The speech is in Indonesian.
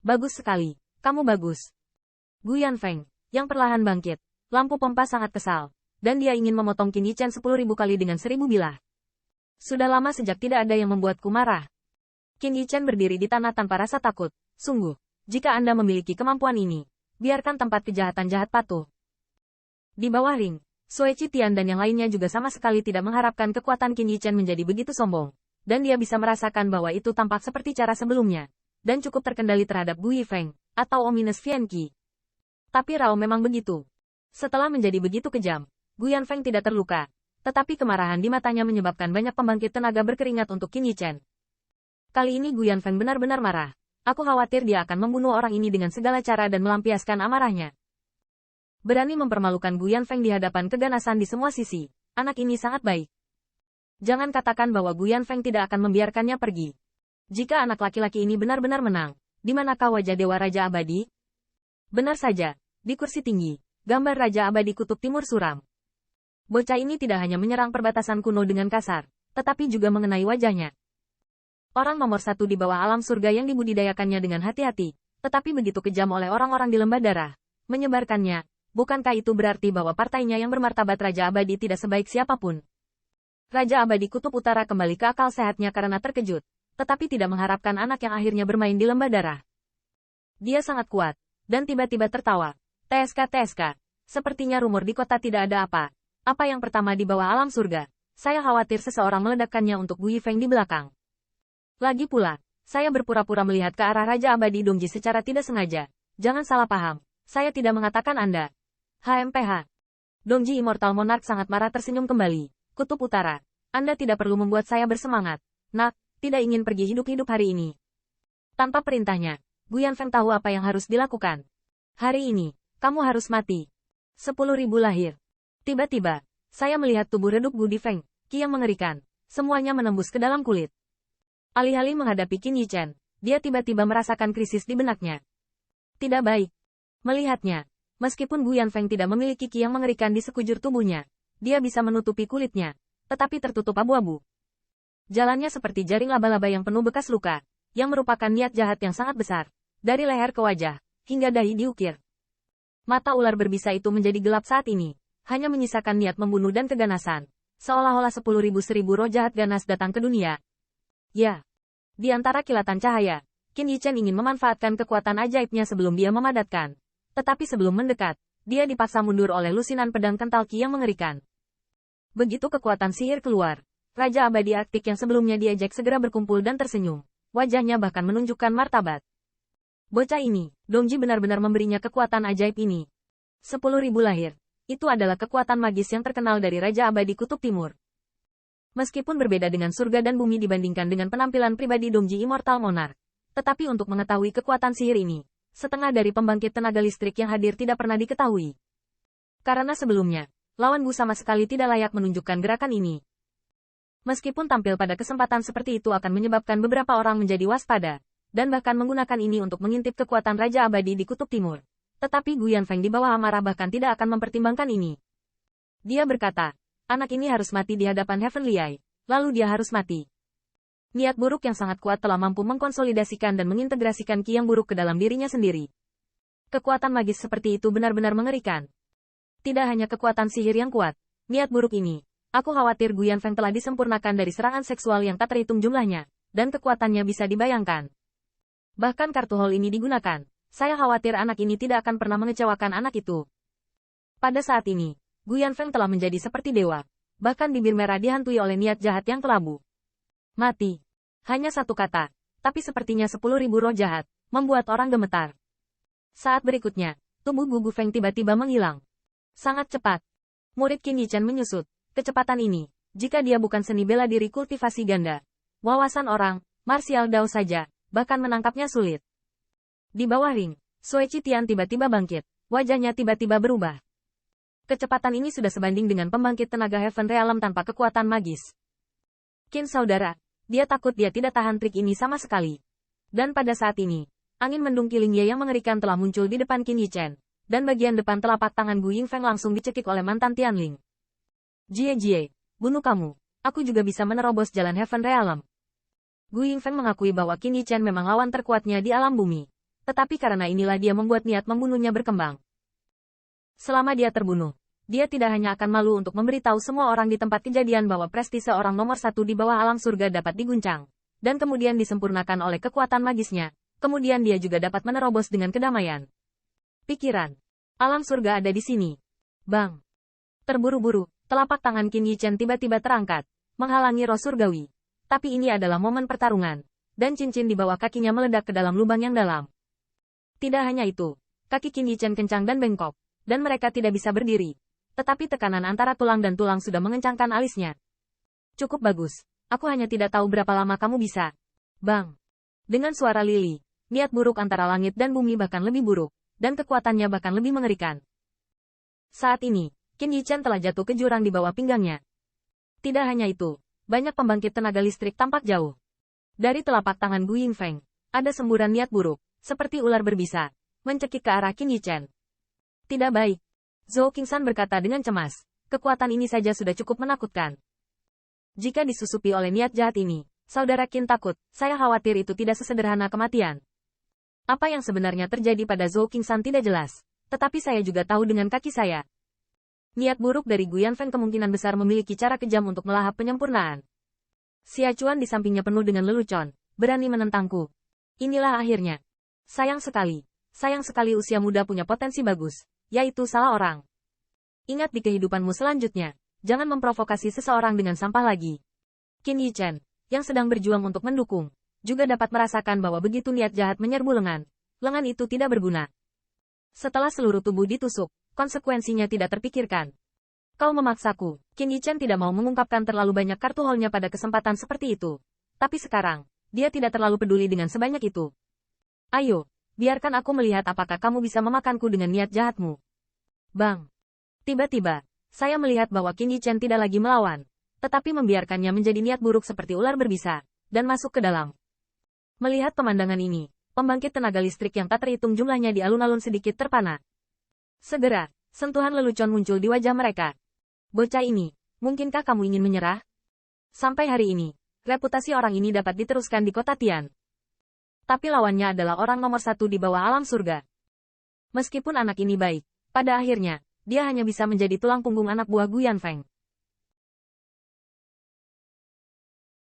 Bagus sekali, kamu bagus. Gu Yanfeng, yang perlahan bangkit. Lampu pompa sangat kesal, dan dia ingin memotong Qin Yichen 10.000 kali dengan 1000 bilah. Sudah lama sejak tidak ada yang membuatku marah. Qin Yichen berdiri di tanah tanpa rasa takut. Sungguh, jika Anda memiliki kemampuan ini, biarkan tempat kejahatan jahat patuh. Di bawah ring, Sui Tian dan yang lainnya juga sama sekali tidak mengharapkan kekuatan Qin Yichen menjadi begitu sombong, dan dia bisa merasakan bahwa itu tampak seperti cara sebelumnya, dan cukup terkendali terhadap Gu Yifeng, atau Ominous Fian Qi. Tapi Rao memang begitu. Setelah menjadi begitu kejam, Gu Yanfeng tidak terluka, tetapi kemarahan di matanya menyebabkan banyak pembangkit tenaga berkeringat untuk Qin Yichen. Kali ini Gu Yanfeng benar-benar marah. Aku khawatir dia akan membunuh orang ini dengan segala cara dan melampiaskan amarahnya. Berani mempermalukan Gu Yanfeng di hadapan keganasan di semua sisi. Anak ini sangat baik. Jangan katakan bahwa Gu Yanfeng tidak akan membiarkannya pergi. Jika anak laki-laki ini benar-benar menang, di manakah wajah Dewa Raja Abadi? Benar saja, di kursi tinggi, gambar Raja Abadi Kutub Timur suram. Bocah ini tidak hanya menyerang perbatasan kuno dengan kasar, tetapi juga mengenai wajahnya. Orang nomor satu di bawah alam surga yang dibudidayakannya dengan hati-hati, tetapi begitu kejam oleh orang-orang di lembah darah, menyebarkannya. Bukankah itu berarti bahwa partainya yang bermartabat Raja Abadi tidak sebaik siapapun? Raja Abadi Kutub Utara kembali ke akal sehatnya karena terkejut, tetapi tidak mengharapkan anak yang akhirnya bermain di lembah darah. Dia sangat kuat, dan tiba-tiba tertawa. TSK, sepertinya rumor di kota tidak ada apa. Apa yang pertama di bawah alam surga? Saya khawatir seseorang meledakkannya untuk Gu Yifeng di belakang. Lagi pula, saya berpura-pura melihat ke arah Raja Abadi Dongji secara tidak sengaja. Jangan salah paham, saya tidak mengatakan Anda. HMPH. Dongji Immortal Monarch sangat marah tersenyum kembali. Kutub Utara, Anda tidak perlu membuat saya bersemangat. Nak, tidak ingin pergi hidup-hidup hari ini. Tanpa perintahnya, Gu Yanfeng tahu apa yang harus dilakukan. Hari ini, kamu harus mati. 10.000 lahir. Tiba-tiba, saya melihat tubuh redup Gu Difeng, Qi yang mengerikan. Semuanya menembus ke dalam kulit. Alih-alih menghadapi Qin Yichen, dia tiba-tiba merasakan krisis di benaknya. Tidak baik. Melihatnya, meskipun Gu Yanfeng tidak memiliki Qi yang mengerikan di sekujur tubuhnya, dia bisa menutupi kulitnya, tetapi tertutup abu-abu. Jalannya seperti jaring laba-laba yang penuh bekas luka, yang merupakan niat jahat yang sangat besar, dari leher ke wajah, hingga dahi diukir. Mata ular berbisa itu menjadi gelap saat ini, hanya menyisakan niat membunuh dan keganasan, seolah-olah 10.000 roh jahat ganas datang ke dunia. Ya, di antara kilatan cahaya, Qin Yichen ingin memanfaatkan kekuatan ajaibnya sebelum dia memadatkan. Tetapi sebelum mendekat, dia dipaksa mundur oleh lusinan pedang kental Qi yang mengerikan. Begitu kekuatan sihir keluar, Raja Abadi Arktik yang sebelumnya diejek segera berkumpul dan tersenyum. Wajahnya bahkan menunjukkan martabat. Bocah ini, Dongji benar-benar memberinya kekuatan ajaib ini. 10.000 lahir. Itu adalah kekuatan magis yang terkenal dari Raja Abadi Kutub Timur. Meskipun berbeda dengan surga dan bumi dibandingkan dengan penampilan pribadi Dongji Immortal Monarch, tetapi untuk mengetahui kekuatan sihir ini, setengah dari pembangkit tenaga listrik yang hadir tidak pernah diketahui. Karena sebelumnya, lawan Gu sama sekali tidak layak menunjukkan gerakan ini. Meskipun tampil pada kesempatan seperti itu akan menyebabkan beberapa orang menjadi waspada, dan bahkan menggunakan ini untuk mengintip kekuatan Raja Abadi di Kutub Timur. Tetapi Gu Yanfeng di bawah amarah bahkan tidak akan mempertimbangkan ini. Dia berkata, anak ini harus mati di hadapan Heavenly Eye, lalu dia harus mati. Niat buruk yang sangat kuat telah mampu mengkonsolidasikan dan mengintegrasikan Qi yang buruk ke dalam dirinya sendiri. Kekuatan magis seperti itu benar-benar mengerikan. Tidak hanya kekuatan sihir yang kuat, niat buruk ini, aku khawatir Gu Yanfeng telah disempurnakan dari serangan seksual yang tak terhitung jumlahnya, dan kekuatannya bisa dibayangkan. Bahkan kartu hall ini digunakan, saya khawatir anak ini tidak akan pernah mengecewakan anak itu. Pada saat ini, Gu Yanfeng telah menjadi seperti dewa, bahkan bibir merah dihantui oleh niat jahat yang kelabu. Mati. Hanya satu kata, tapi sepertinya 10.000 roh jahat, membuat orang gemetar. Saat berikutnya, tubuh Gu Gufeng tiba-tiba menghilang. Sangat cepat. Murid Qin Yichen menyusut. Kecepatan ini, jika dia bukan seni bela diri kultivasi ganda, wawasan orang, martial dao saja, bahkan menangkapnya sulit. Di bawah ring, Sui Tian tiba-tiba bangkit, wajahnya tiba-tiba berubah. Kecepatan ini sudah sebanding dengan pembangkit tenaga Heaven Realm tanpa kekuatan magis. Qin saudara, dia takut dia tidak tahan trik ini sama sekali. Dan pada saat ini, angin mendung Kilingye yang mengerikan telah muncul di depan Qin Yichen, dan bagian depan telapak tangan Gu Yingfeng langsung dicekik oleh mantan Tianling. Jie, bunuh kamu, aku juga bisa menerobos jalan Heaven Realm. Gu Yingfeng mengakui bahwa Qin Yichen memang lawan terkuatnya di alam bumi. Tetapi karena inilah dia membuat niat membunuhnya berkembang. Selama dia terbunuh, dia tidak hanya akan malu untuk memberitahu semua orang di tempat kejadian bahwa prestise orang nomor satu di bawah alam surga dapat diguncang, dan kemudian disempurnakan oleh kekuatan magisnya. Kemudian dia juga dapat menerobos dengan kedamaian. Pikiran. Alam surga ada di sini. Bang. Terburu-buru, telapak tangan Qin Yichen tiba-tiba terangkat, menghalangi roh surgawi. Tapi ini adalah momen pertarungan, dan cincin di bawah kakinya meledak ke dalam lubang yang dalam. Tidak hanya itu, kaki Qin Yichen kencang dan bengkok, dan mereka tidak bisa berdiri. Tetapi tekanan antara tulang dan tulang sudah mengencangkan alisnya. Cukup bagus, aku hanya tidak tahu berapa lama kamu bisa. Bang. Dengan suara lili, niat buruk antara langit dan bumi bahkan lebih buruk, dan kekuatannya bahkan lebih mengerikan. Saat ini, Qin Yichen telah jatuh ke jurang di bawah pinggangnya. Tidak hanya itu, banyak pembangkit tenaga listrik tampak jauh. Dari telapak tangan Gu Yingfeng, ada semburan niat buruk, seperti ular berbisa, mencekik ke arah Qin Yichen. Tidak baik. Zhou Qingshan berkata dengan cemas, kekuatan ini saja sudah cukup menakutkan. Jika disusupi oleh niat jahat ini, saudara Qin takut, saya khawatir itu tidak sesederhana kematian. Apa yang sebenarnya terjadi pada Zhou Qingshan tidak jelas, tetapi saya juga tahu dengan kaki saya. Niat buruk dari Gu Yanfeng kemungkinan besar memiliki cara kejam untuk melahap penyempurnaan. Xia Chuan di sampingnya penuh dengan lelucon, berani menentangku. Inilah akhirnya. Sayang sekali usia muda punya potensi bagus, yaitu salah orang. Ingat di kehidupanmu selanjutnya, jangan memprovokasi seseorang dengan sampah lagi. Qin Yichen, yang sedang berjuang untuk mendukung, juga dapat merasakan bahwa begitu niat jahat menyerbu lengan itu tidak berguna. Setelah seluruh tubuh ditusuk, konsekuensinya tidak terpikirkan. Kau memaksaku. Qin Yichen tidak mau mengungkapkan terlalu banyak kartu hole-nya pada kesempatan seperti itu. Tapi sekarang, dia tidak terlalu peduli dengan sebanyak itu. Ayo, biarkan aku melihat apakah kamu bisa memakanku dengan niat jahatmu. Bang. Tiba-tiba, saya melihat bahwa Qin Yichen tidak lagi melawan, tetapi membiarkannya menjadi niat buruk seperti ular berbisa, dan masuk ke dalam. Melihat pemandangan ini, pembangkit tenaga listrik yang tak terhitung jumlahnya di alun-alun sedikit terpana. Segera, sentuhan lelucon muncul di wajah mereka. Bocah ini, mungkinkah kamu ingin menyerah? Sampai hari ini, reputasi orang ini dapat diteruskan di kota Tian. Tapi lawannya adalah orang nomor satu di bawah alam surga. Meskipun anak ini baik, pada akhirnya, dia hanya bisa menjadi tulang punggung anak buah Gu Yanfeng.